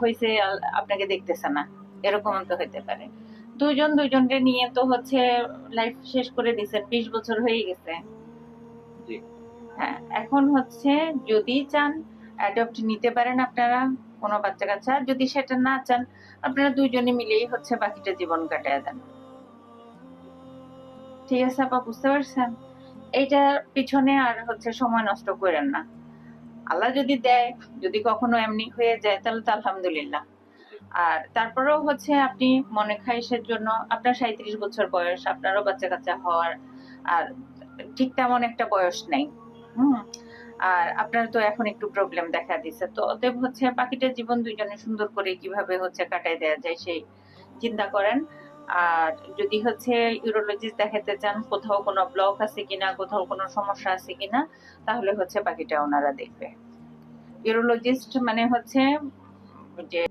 হয়েছে আপনাকে দেখতেছে না, এরকম তো হইতে পারে। দুইজন দুইজনকে নিয়ে তো হচ্ছে লাইফ শেষ করে দিচ্ছেন, 20 বছর হয়ে গেছে। জি। হ্যাঁ, এখন হচ্ছে যদি চান অ্যাডপ্ট নিতে পারেন আপনারা কোনো বাচ্চা কাচ্চা, যদি সেটা না চান আপনারা দুইজনে মিলেই হচ্ছে বাকিটা জীবন কাটায় দেন। ঠিক আছে আপা, বুঝতে পারছেন? এইটার পিছনে আর হচ্ছে সময় নষ্ট করেন না। আল্লাহ যদি দেয়, যদি কখনো এমনি হয়ে যায় তাহলে তো আলহামদুলিল্লাহ। জি। আর তারপরেও হচ্ছে আপনি মনে খাইশের জন্য আপনার 37 বছর বয়স, আপনারও বাচ্চা কাচ্চা হওয়ার আর ঠিক তেমন একটা বয়স নেই। হুম। আর আপনার তো এখন একটু প্রবলেম দেখা দিচ্ছে, তো অতএব হচ্ছে বাকিটা জীবন দুইজনে সুন্দর করে কিভাবে হচ্ছে কাটাই দেওয়া যায় সেই চিন্তা করেন। আর যদি হচ্ছে ইউরোলজিস্ট দেখাতে চান কোথাও কোনো ব্লক আছে কিনা, কোথাও কোনো সমস্যা আছে কিনা, তাহলে হচ্ছে বাকিটা ওনারা দেখবে। ইউরোলজিস্ট মানে হচ্ছে যে